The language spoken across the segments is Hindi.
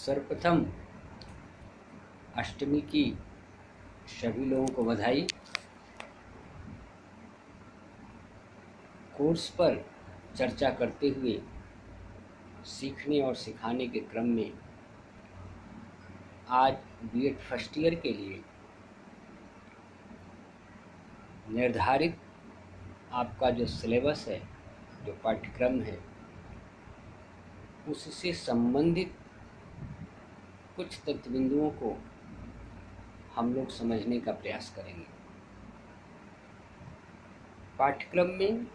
सर्वप्रथम अष्टमी की सभी लोगों को बधाई। कोर्स पर चर्चा करते हुए सीखने और सिखाने के क्रम में आज बीएड फर्स्ट ईयर के लिए निर्धारित आपका जो सिलेबस है, जो पाठ्यक्रम है, उससे संबंधित कुछ तथ्य बिंदुओं को हम लोग समझने का प्रयास करेंगे। पाठ्यक्रम में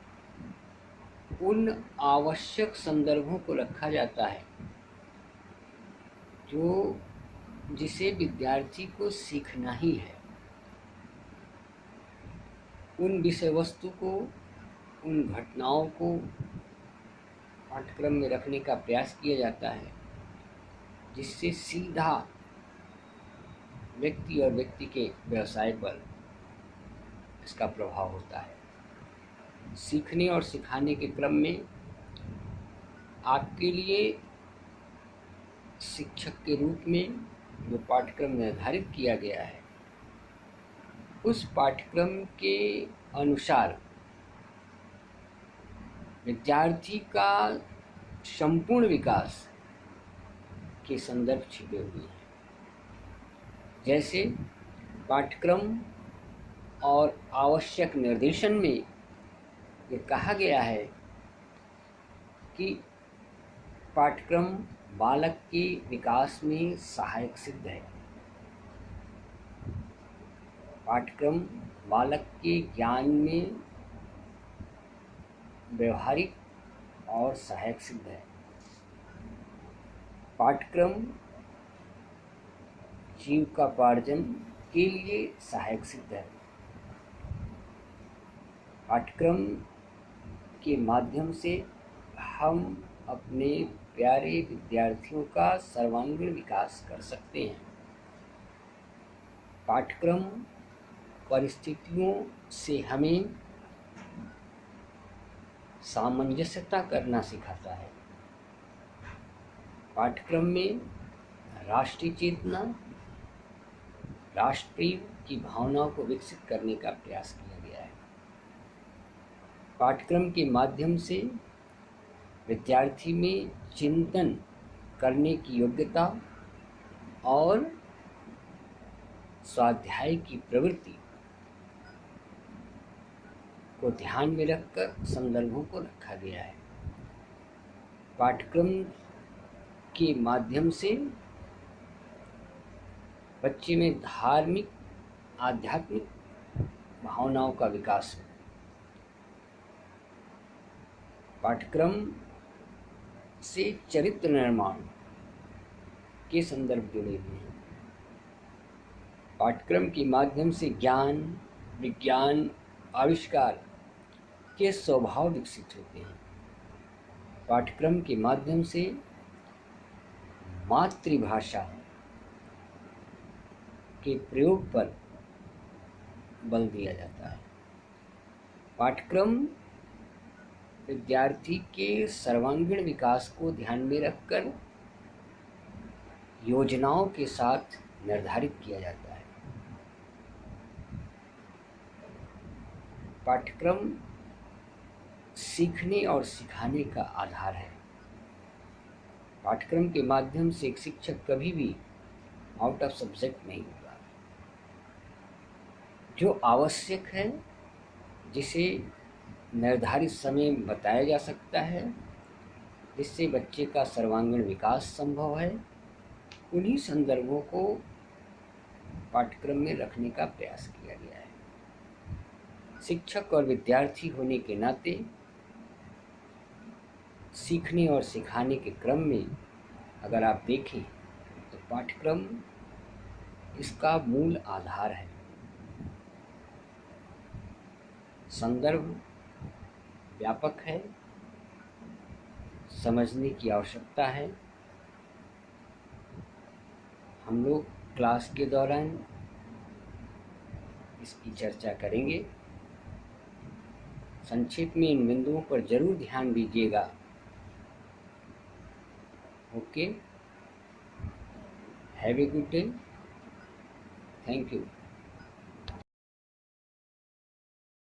उन आवश्यक संदर्भों को रखा जाता है जिसे विद्यार्थी को सीखना ही है। उन विषय वस्तु को, उन घटनाओं को पाठ्यक्रम में रखने का प्रयास किया जाता है जिससे सीधा व्यक्ति और व्यक्ति के व्यवसाय पर इसका प्रभाव होता है। सीखने और सिखाने के क्रम में आपके लिए शिक्षक के रूप में जो पाठ्यक्रम निर्धारित किया गया है, उस पाठ्यक्रम के अनुसार विद्यार्थी का संपूर्ण विकास के संदर्भ छिपे हुए हैं। जैसे पाठ्यक्रम और आवश्यक निर्देशन में ये कहा गया है कि पाठ्यक्रम बालक के विकास में सहायक सिद्ध है। पाठ्यक्रम बालक के ज्ञान में व्यवहारिक और सहायक सिद्ध है। पाठ्यक्रम जीविकोपार्जन के लिए सहायक सिद्ध है। पाठ्यक्रम के माध्यम से हम अपने प्यारे विद्यार्थियों का सर्वांगीण विकास कर सकते हैं। पाठ्यक्रम परिस्थितियों से हमें सामंजस्यता करना सिखाता है। पाठ्यक्रम में राष्ट्रीय चेतना, राष्ट्रप्रेम की भावनाओं को विकसित करने का प्रयास किया गया है। पाठ्यक्रम के माध्यम से विद्यार्थी में चिंतन करने की योग्यता और स्वाध्याय की प्रवृत्ति को ध्यान में रखकर संदर्भों को रखा गया है। पाठ्यक्रम के माध्यम से बच्चे में धार्मिक, आध्यात्मिक भावनाओं का विकास हो। पाठ्यक्रम से चरित्र निर्माण के संदर्भ जुड़े हुए हैं। पाठ्यक्रम के माध्यम से ज्ञान, विज्ञान, आविष्कार के स्वभाव विकसित होते हैं। पाठ्यक्रम के माध्यम से मातृभाषा के प्रयोग पर बल दिया जाता है। पाठ्यक्रम विद्यार्थी के सर्वांगीण विकास को ध्यान में रखकर योजनाओं के साथ निर्धारित किया जाता है। पाठ्यक्रम सीखने और सिखाने का आधार है। पाठ्यक्रम के माध्यम से एक शिक्षक कभी भी आउट ऑफ सब्जेक्ट नहीं होगा। जो आवश्यक है, जिसे निर्धारित समय में बताया जा सकता है, जिससे बच्चे का सर्वांगीण विकास संभव है, उन्हीं संदर्भों को पाठ्यक्रम में रखने का प्रयास किया गया है। शिक्षक और विद्यार्थी होने के नाते सीखने और सिखाने के क्रम में अगर आप देखें तो पाठ्यक्रम इसका मूल आधार है। संदर्भ व्यापक है, समझने की आवश्यकता है। हम लोग क्लास के दौरान इसकी चर्चा करेंगे। संक्षेप में इन बिंदुओं पर जरूर ध्यान दीजिएगा। Okay. Have a good day. Thank you.